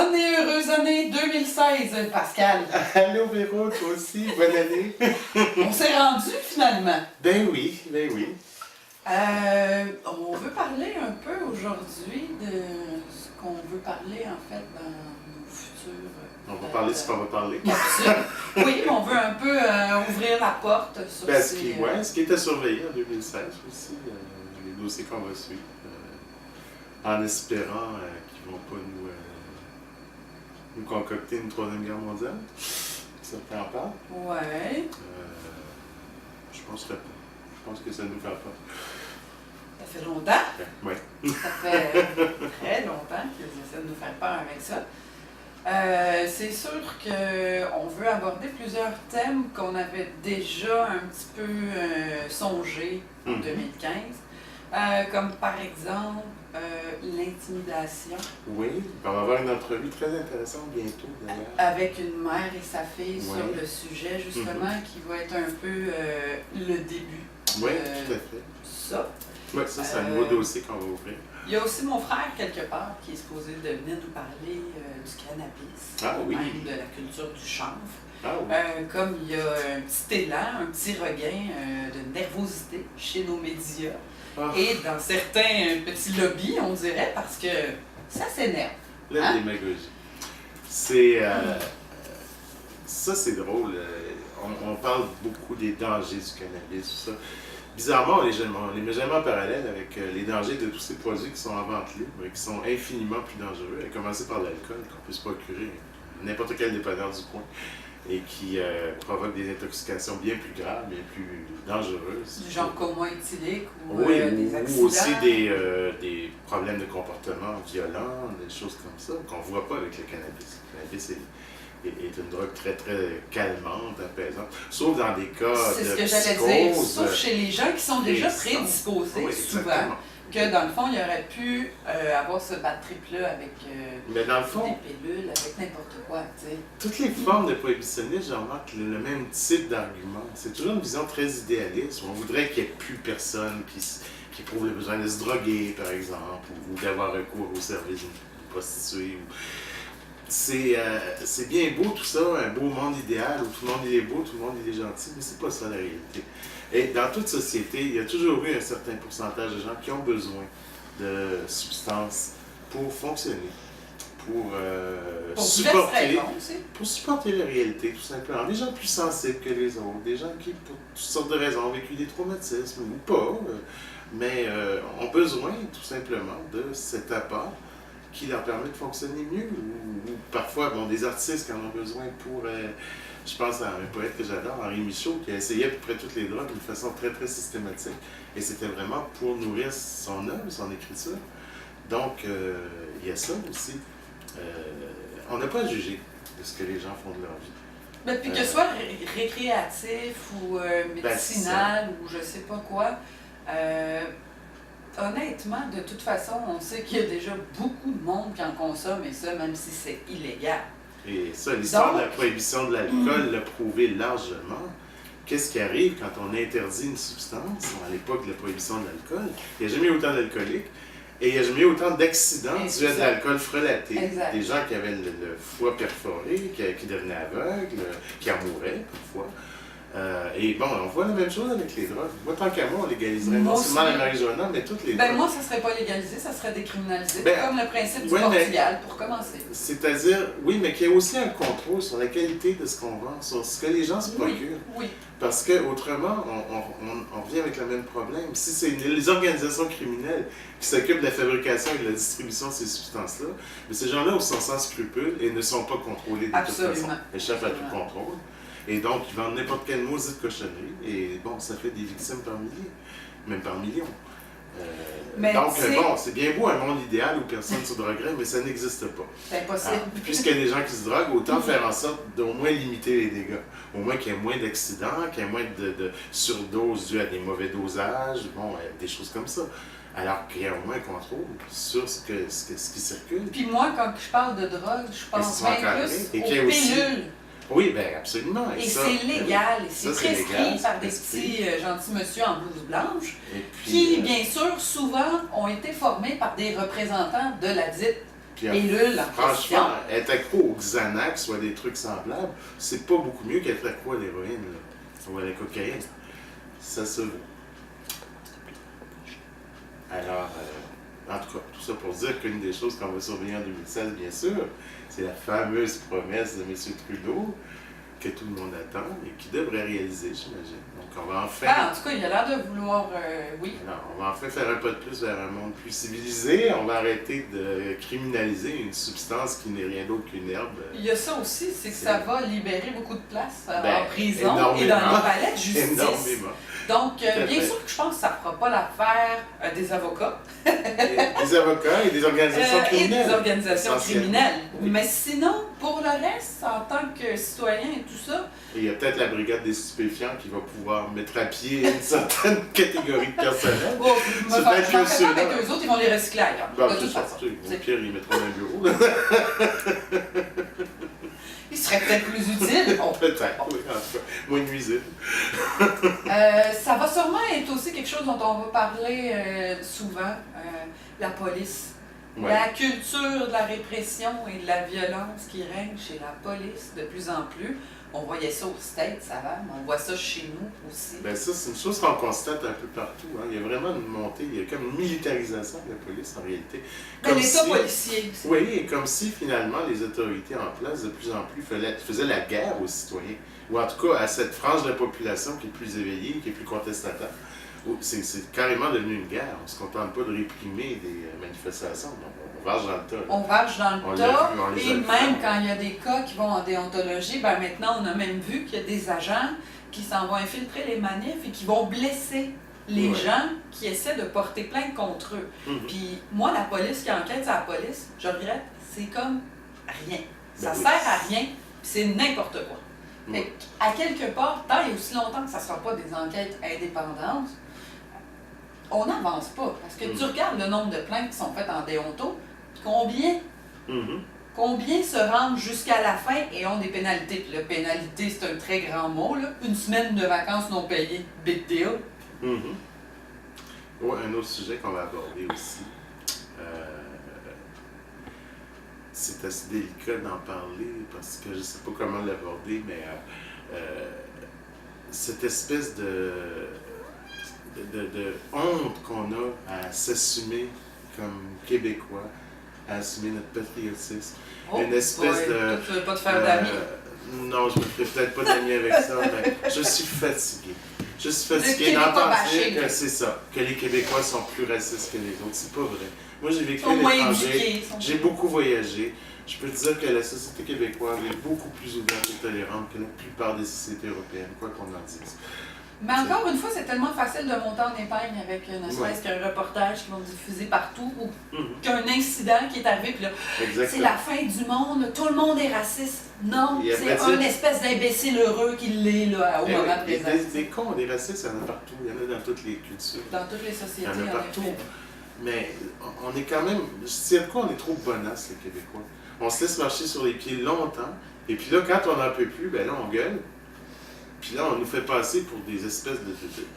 Bonne et heureuse année 2016, Pascal. Allô Véro, toi aussi, bonne année. On s'est rendu finalement. Ben oui, ben oui. On veut parler un peu aujourd'hui de ce qu'on veut parler en fait dans nos futurs. On va parler de ce qu'on va parler. Capsules. Oui, mais on veut un peu ouvrir la porte sur Ben, ces... ce qui était surveillé en 2016 aussi, les dossiers qu'on va suivre, en espérant qu'ils ne vont pas nous concocter une troisième guerre mondiale. Certains en parlent. Ouais. Je penserais pas. Je pense que ça nous fait peur. Ça fait longtemps. Oui. Ça fait très longtemps qu'ils essaient de nous faire peur avec ça. C'est sûr qu'on veut aborder plusieurs thèmes qu'on avait déjà un petit peu songé en 2015, comme par exemple l'intimidation. Oui, on va avoir une entrevue très intéressante bientôt d'ailleurs. Avec une mère et sa fille sur le sujet justement qui va être un peu le début. Oui, tout à fait. Ça. Oui, ça c'est un nouveau dossier qu'on va ouvrir. Il y a aussi mon frère, quelque part, qui est supposé de venir nous parler du cannabis, même de la culture du chanvre. Ah, oui. Comme il y a un petit élan, un petit regain de nervosité chez nos médias et dans certains petits lobbies, on dirait, parce que ça s'énerve. La démagogie. C'est... ça, c'est drôle. On parle beaucoup des dangers du cannabis, tout ça. Bizarrement, on les met jamais en parallèle avec les dangers de tous ces produits qui sont en vente libre et qui sont infiniment plus dangereux, à commencer par l'alcool qu'on peut se procurer à n'importe quel dépanneur du coin et qui provoque des intoxications bien plus graves, bien plus dangereuses. Du genre coma éthylique ou des accidents. Ou aussi des problèmes de comportement violents, des choses comme ça qu'on ne voit pas avec le cannabis. Le cannabis est une drogue très, très calmante, apaisante, sauf dans des cas c'est de ce que j'allais dire, psychose, sauf chez les gens qui sont déjà prédisposés, souvent, que dans le fond, il aurait pu avoir ce bad trip-là avec mais dans le fond, des pilules, avec n'importe quoi, tu sais. toutes les formes de prohibitionnisme, j'en remarque le même type d'argument. C'est toujours une vision très idéaliste. On voudrait qu'il n'y ait plus personne qui éprouve le besoin de se droguer, par exemple, ou d'avoir recours au service d'une prostituée. C'est bien beau tout ça, un beau monde idéal où tout le monde est beau, tout le monde est gentil, mais c'est pas ça la réalité. Et dans toute société, il y a toujours eu un certain pourcentage de gens qui ont besoin de substances pour fonctionner, pour supporter la réalité, tout simplement. Des gens plus sensibles que les autres, des gens qui, pour toutes sortes de raisons, ont vécu des traumatismes ou pas, mais ont besoin tout simplement de cet apport qui leur permet de fonctionner mieux, ou parfois, des artistes qui en ont besoin pour... je pense à un poète que j'adore, Henri Michaud, qui a essayé à peu près toutes les drogues d'une façon très, très systématique, et c'était vraiment pour nourrir son œuvre, son écriture. Donc, il y a ça aussi. On n'a pas à juger de ce que les gens font de leur vie. Mais puis que ce soit récréatif ou médicinal ou je sais pas quoi, honnêtement, de toute façon, on sait qu'il y a déjà beaucoup de monde qui en consomme, et ça, même si c'est illégal. Et ça, l'histoire de la prohibition de l'alcool l'a prouvé largement. Qu'est-ce qui arrive quand on interdit une substance, à l'époque de la prohibition de l'alcool? Il n'y a jamais eu autant d'alcooliques et il n'y a jamais eu autant d'accidents dus à de l'alcool frelaté. Exact. Des gens qui avaient le foie perforé, qui devenaient aveugles, qui en mouraient parfois. Et on voit la même chose avec les drogues. Moi, tant qu'à moi, on légaliserait non seulement la marijuana, mais toutes les drogues. Moi, ça serait pas légalisé, ça serait décriminalisé, comme le principe du Portugal, pour commencer. C'est-à-dire, oui, mais qu'il y ait aussi un contrôle sur la qualité de ce qu'on vend, sur ce que les gens se procurent. Oui. Parce qu'autrement, on revient avec le même problème. Si c'est les organisations criminelles qui s'occupent de la fabrication et de la distribution de ces substances-là, mais ces gens-là sont sans scrupules et ne sont pas contrôlés de toute façon. Ils échappent à tout contrôle. Et donc, ils vendent n'importe quelle maudite cochonnerie. Et ça fait des victimes par milliers, même par millions. C'est bien beau un monde idéal où personne ne se droguerait, mais ça n'existe pas. C'est impossible. Puisqu'il y a des gens qui se droguent, autant faire en sorte d'au moins limiter les dégâts. Au moins qu'il y ait moins d'accidents, qu'il y ait moins de surdoses dues à des mauvais dosages, des choses comme ça. Alors qu'il y a au moins un contrôle sur ce qui circule. Puis moi, quand je parle de drogue, je pense bien plus aux pilules. Oui, bien absolument. Et c'est légal, et c'est prescrit par des petits gentils monsieur en blouse blanche, qui, bien sûr, souvent ont été formés par des représentants de la dite Puis, pilule en question. franchement, être accro au Xanax ou à des trucs semblables, c'est pas beaucoup mieux qu'être accro à l'héroïne là, ou à la cocaïne. Ça se vaut. Alors, en tout cas, tout ça pour dire qu'une des choses qu'on va surveiller en 2016, bien sûr, c'est la fameuse promesse de M. Trudeau que tout le monde attend et qui devrait réaliser, j'imagine. Donc, on va enfin... En tout cas, il a l'air de vouloir, oui. Alors, on va enfin faire un pas de plus vers un monde plus civilisé. On va arrêter de criminaliser une substance qui n'est rien d'autre qu'une herbe. Il y a ça aussi, c'est que ça va libérer beaucoup de place en prison énormément. et dans les palais de justice. Énormément. Donc, bien sûr que je pense que ça ne fera pas l'affaire des avocats. Des avocats et des organisations criminelles. Et des organisations criminelles. Oui. Mais sinon, pour le reste, en tant que citoyen et tout ça... Et il y a peut-être la brigade des stupéfiants qui va pouvoir mettre à pied une certaine catégorie de personnel. Bon, je me fais pas avec eux autres, ils vont les recycler ailleurs. Bon, de toute façon. Au pire, ils mettront dans un bureau. Il serait peut-être plus utile. Bon. Peut-être, oui, en tout cas, moins nuisible. Ça va sûrement être aussi quelque chose dont on va parler souvent, la police. Ouais. La culture de la répression et de la violence qui règne chez la police de plus en plus. On voyait ça aux States avant, mais on voit ça chez nous aussi. Ben ça, c'est une chose qu'on constate un peu partout. Hein. Il y a vraiment une montée, il y a comme une militarisation de la police en réalité. Comme l'État policier aussi. Oui, et comme si finalement les autorités en place de plus en plus faisaient la guerre aux citoyens. Ou en tout cas à cette frange de la population qui est plus éveillée, qui est plus contestataire. C'est carrément devenu une guerre. On ne se contente pas de réprimer des manifestations. On varge dans le tas. Là. On varge dans le tas. Et même quand il y a des cas qui vont en déontologie, ben maintenant on a même vu qu'il y a des agents qui s'en vont infiltrer les manifs et qui vont blesser les gens qui essaient de porter plainte contre eux. Puis moi, la police qui enquête sur la police, je regrette, c'est comme rien. Ça sert à rien, puis c'est n'importe quoi. Fait à quelque part, tant et aussi longtemps que ça ne sera pas des enquêtes indépendantes, on n'avance pas. Parce que tu regardes le nombre de plaintes qui sont faites en déonto, combien se rendent jusqu'à la fin et ont des pénalités. Puis la pénalité, c'est un très grand mot, là. Une semaine de vacances non payées, big deal. Ouais, un autre sujet qu'on va aborder aussi. C'est assez délicat d'en parler parce que je ne sais pas comment l'aborder, mais cette espèce de honte qu'on a à s'assumer comme Québécois, à assumer notre patriotisme. Une espèce de... Tu ne veux pas te faire d'amis? Non, je ne me ferai peut-être pas d'amis avec ça, mais je suis fatigué. Je suis fatigué d'entendre dire que c'est ça, que les Québécois sont plus racistes que les autres. C'est pas vrai. Moi, j'ai vécu à l'étranger, j'ai beaucoup voyagé. Je peux te dire que la société québécoise est beaucoup plus ouverte et tolérante que la plupart des sociétés européennes, quoi qu'on en dise. Mais encore une fois, c'est tellement facile de monter en épingle avec ne serait-ce qu'un reportage qui vont diffuser partout ou qu'un incident qui est arrivé, puis là, c'est la fin du monde, tout le monde est raciste. Non, c'est un espèce d'imbécile heureux qui l'est là, au moment présent. Des cons, des racistes, il y en a partout. Il y en a dans toutes les cultures. Dans toutes les sociétés, il y en a partout. Mais on est quand même... Je sais de quoi on est trop bonasses, les Québécois. On se laisse marcher sur les pieds longtemps. Et puis là, quand on n'en peut plus, ben là, on gueule. Puis là, on nous fait passer pour des espèces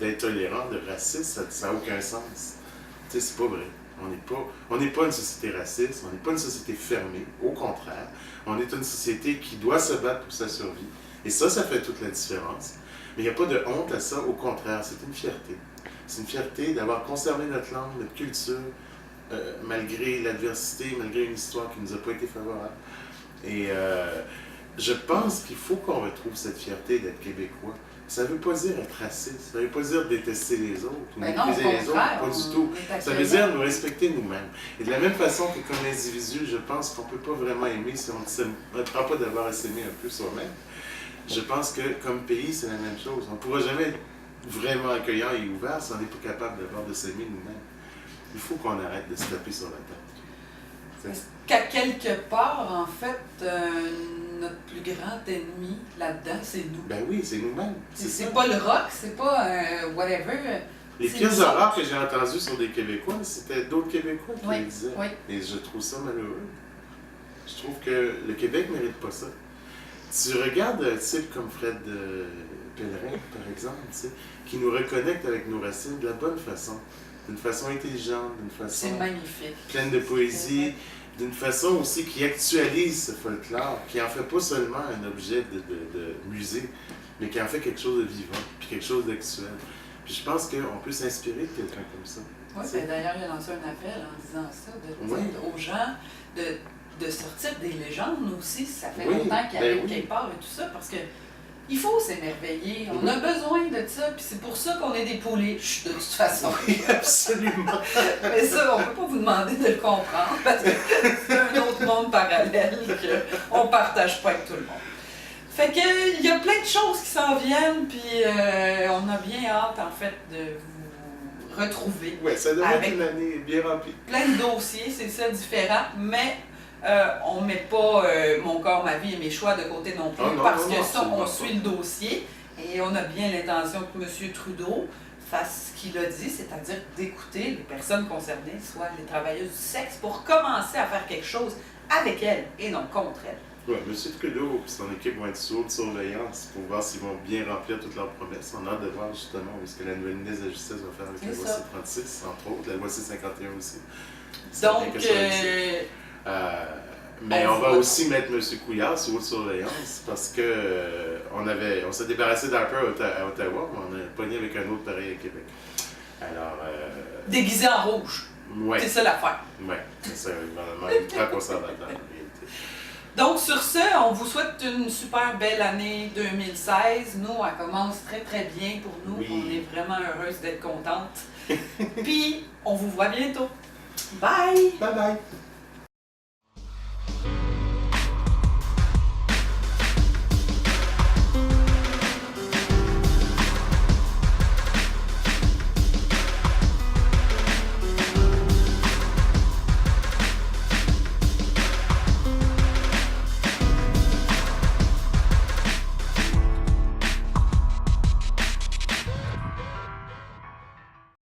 d'intolérants, de racistes. Ça n'a aucun sens. Tu sais, c'est pas vrai. On n'est pas une société raciste, on n'est pas une société fermée. Au contraire, on est une société qui doit se battre pour sa survie. Et ça fait toute la différence. Mais il n'y a pas de honte à ça. Au contraire, c'est une fierté. C'est une fierté d'avoir conservé notre langue, notre culture, malgré l'adversité, malgré une histoire qui ne nous a pas été favorable. Et je pense qu'il faut qu'on retrouve cette fierté d'être québécois. Ça ne veut pas dire être raciste, ça ne veut pas dire détester les autres ou mépriser les autres, pas du tout. Ça veut dire nous respecter nous-mêmes. Et de la même façon que comme individu, je pense qu'on ne peut pas vraiment aimer si on ne prend pas d'avoir à s'aimer un peu soi-même. Je pense que comme pays, c'est la même chose. On ne pourra jamais être vraiment accueillant et ouvert si on n'est pas capable d'abord de s'aimer nous-mêmes. Il faut qu'on arrête de se taper sur la tête. Est-ce qu'à quelque part, en fait, notre plus grand ennemi là-dedans, c'est nous? Ben oui, c'est nous-mêmes. C'est pas le rock, c'est pas whatever. Les pires horreurs que j'ai entendues sur des Québécois, c'était d'autres Québécois qui le disaient. Oui. Et je trouve ça malheureux. Je trouve que le Québec ne mérite pas ça. Tu regardes un type comme Fred Pellerin, par exemple, qui nous reconnecte avec nos racines de la bonne façon, d'une façon intelligente, d'une façon c'est magnifique. Pleine de poésie, d'une façon aussi qui actualise ce folklore, qui en fait pas seulement un objet de musée, mais qui en fait quelque chose de vivant, puis quelque chose d'actuel. Puis je pense qu'on peut s'inspirer de quelqu'un comme ça. Oui, ben d'ailleurs, il a lancé un appel en disant ça, de Oui. dire aux gens de sortir des légendes aussi. Ça fait Oui, longtemps qu'il y ben avait oui. quelque part et tout ça, parce que il faut s'émerveiller. On a besoin de ça, puis c'est pour ça qu'on est des pouliches, de toute façon. Oui, absolument. Mais ça, on ne peut pas vous demander de le comprendre, parce que c'est un autre monde parallèle qu'on ne partage pas avec tout le monde. Fait que, il y a plein de choses qui s'en viennent, puis on a bien hâte, en fait, de vous retrouver. Oui, ça devrait Avec être une année bien remplie. plein de dossiers, c'est ça, différent, mais on ne met pas mon corps, ma vie et mes choix de côté non plus, Ah non, parce non, que non, ça, on absolument suit le dossier et on a bien l'intention que M. Trudeau fasse ce qu'il a dit, c'est-à-dire d'écouter les personnes concernées, soit les travailleuses du sexe, pour commencer à faire quelque chose avec elles et non contre elles. Oui, M. Trudeau et son équipe vont être sous haute surveillance pour voir s'ils vont bien remplir toutes leurs promesses. On a hâte de voir justement ce que la nouvelle ministre de la Justice va faire avec la loi C-36, entre autres, la loi C-51 aussi. Donc, mais on va aussi mettre M. Couillard sous haute surveillance parce que on s'est débarrassé d'Harper à Ottawa, mais on a pogné avec un autre pareil à Québec. Alors. déguisé en rouge. Ouais. C'est ça l'affaire. Oui, c'est ça, un gouvernement ultra conservateur en réalité. Donc, sur ce, on vous souhaite une super belle année 2016. Nous, elle commence très, très bien pour nous. Oui. On est vraiment heureuse d'être contente. Puis, on vous voit bientôt. Bye! Bye bye!